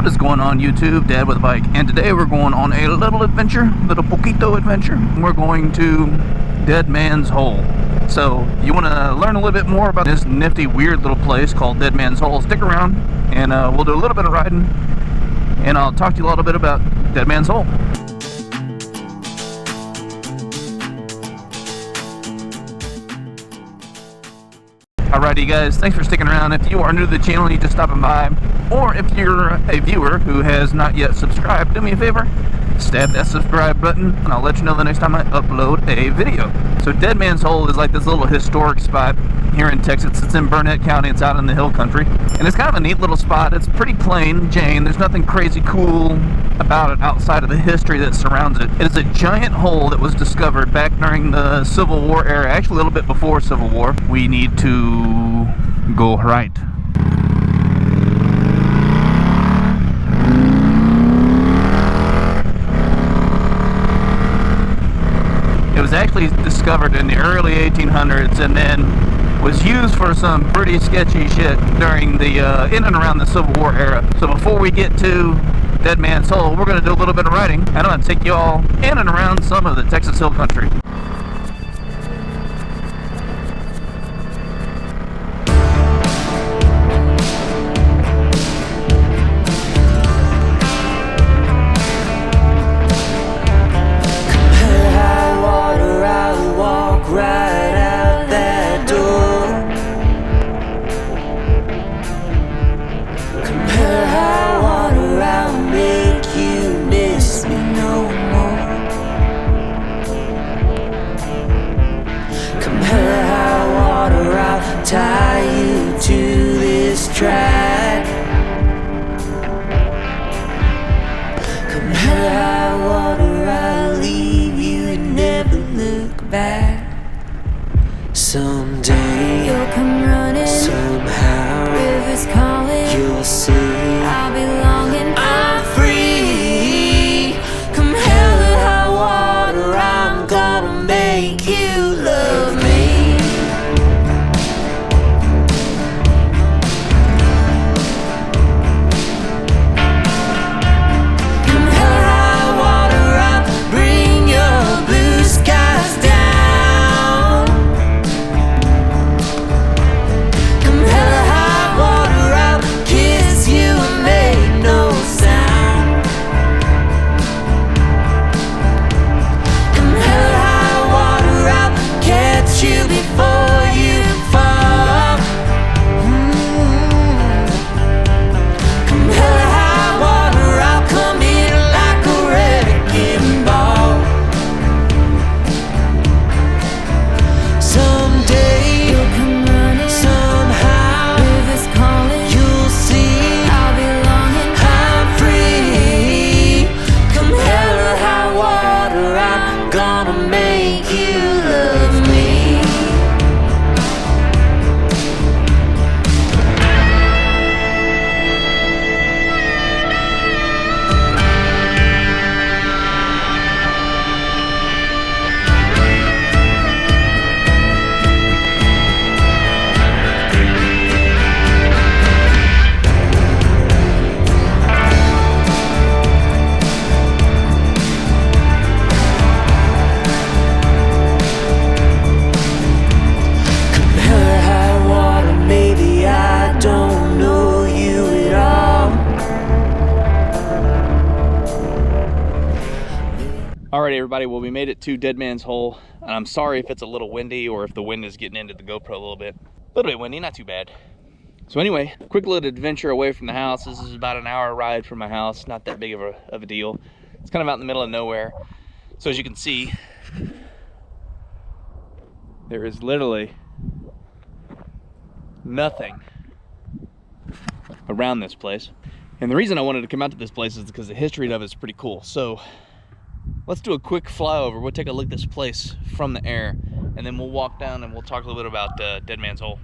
What is going on YouTube? Dad with a bike, and today we're going on a little adventure, little poquito adventure. We're going to Dead Man's Hole. So you want to learn a little bit more about this nifty, weird little place called Dead Man's Hole, stick around and we'll do a little bit of riding, and I'll talk to you a little bit about Dead Man's Hole. Alrighty guys, thanks for sticking around. If you are new to the channel and you just stopping by, or if you're a viewer who has not yet subscribed, do me a favor, stab that subscribe button and I'll let you know the next time I upload a video. So Dead Man's Hole is like this little historic spot here in Texas. It's in Burnet County. It's out in the hill country, and it's kind of a neat little spot. It's pretty plain Jane. There's nothing crazy cool about it outside of the history that surrounds it. It is a giant hole that was discovered back during the Civil War era, actually a little bit before Civil War. We need to go right. It was actually discovered in the early 1800s and then was used for some pretty sketchy shit during the in and around the Civil War era. So before we get to Dead Man's Hole, we're going to do a little bit of riding, and I'm going to take you all in and around some of the Texas hill country. Tie you to this track. Come hell high water, I'll leave you and never look back. Someday you'll come running, somehow rivers calling, you'll see I'll be longing, I'm free. Come hell high water, I'm gonna make you love me. Alright everybody, well we made it to Dead Man's Hole, and I'm sorry if it's a little windy or if the wind is getting into the GoPro a little bit. A little bit windy, not too bad. So anyway, quick little adventure away from the house. This is about an hour ride from my house, not that big of a deal. It's kind of out in the middle of nowhere. So as you can see, there is literally nothing around this place. And the reason I wanted to come out to this place is because the history of it is pretty cool. So let's do a quick flyover. We'll take a look at this place from the air, and then we'll walk down and we'll talk a little bit about Dead Man's Hole.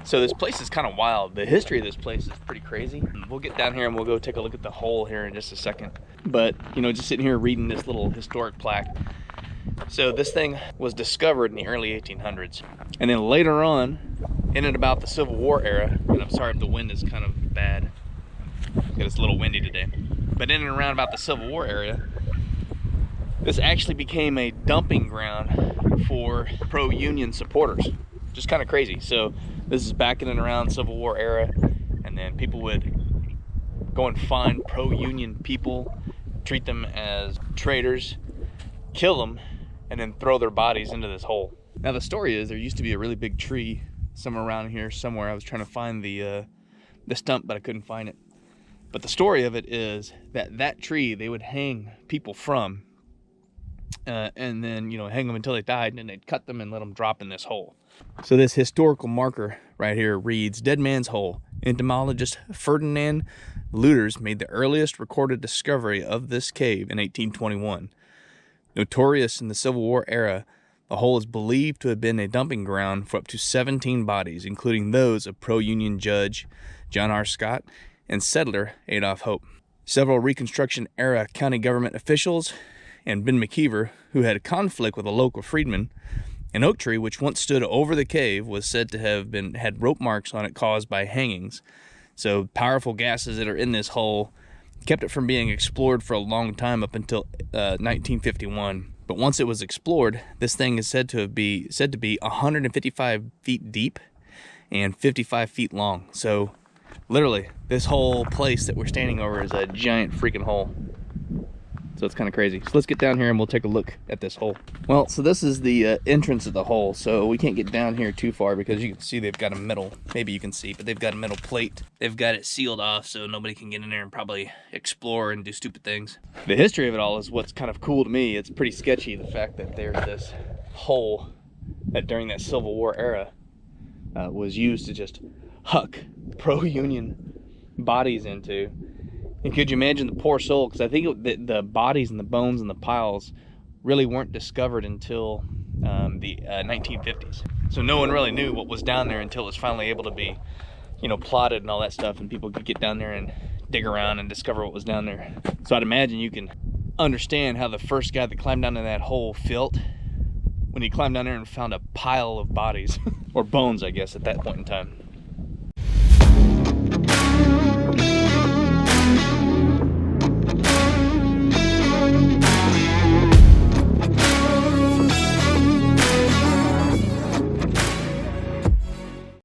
So this place is kind of wild. The history of this place is pretty crazy. We'll get down here and we'll go take a look at the hole here in just a second. But, you know, just sitting here reading this little historic plaque. So this thing was discovered in the early 1800s. And then later on, in and about the Civil War era, and I'm sorry if the wind is kind of bad, because it's a little windy today. But in and around about the Civil War area, this actually became a dumping ground for pro-Union supporters. Just kind of crazy. So this is back in and around Civil War era, and then people would go and find pro-Union people, treat them as traitors, kill them, and then throw their bodies into this hole. Now the story is there used to be a really big tree somewhere around here somewhere. I was trying to find the stump, but I couldn't find it. But the story of it is that that tree they would hang people from, and then, you know, hang them until they died, and then they'd cut them and let them drop in this hole. So this historical marker right here reads, Dead Man's Hole. Entomologist Ferdinand Luters made the earliest recorded discovery of this cave in 1821. Notorious in the Civil War era, the hole is believed to have been a dumping ground for up to 17 bodies, including those of pro-Union Judge John R. Scott and settler Adolph Hope. Several Reconstruction-era county government officials and Ben McKeever, who had a conflict with a local freedman. An oak tree which once stood over the cave was said to have had rope marks on it caused by hangings. So powerful gases that are in this hole kept it from being explored for a long time up until 1951. But once it was explored, this thing is said to be 155 feet deep and 55 feet long. So literally, this whole place that we're standing over is a giant freaking hole. So it's kind of crazy. So let's get down here and we'll take a look at this hole. Well, so this is the entrance of the hole. So we can't get down here too far because you can see they've got a metal, maybe you can see, but they've got a metal plate. They've got it sealed off so nobody can get in there and probably explore and do stupid things. The history of it all is what's kind of cool to me. It's pretty sketchy, the fact that there's this hole that during that Civil War era was used to just huck pro-Union bodies into. And could you imagine the poor soul? Because I think the bodies and the bones and the piles really weren't discovered until the 1950s. So no one really knew what was down there until it was finally able to be, you know, plotted and all that stuff, and people could get down there and dig around and discover what was down there. So I'd imagine you can understand how the first guy that climbed down in that hole felt when he climbed down there and found a pile of bodies, or bones, I guess, at that point in time.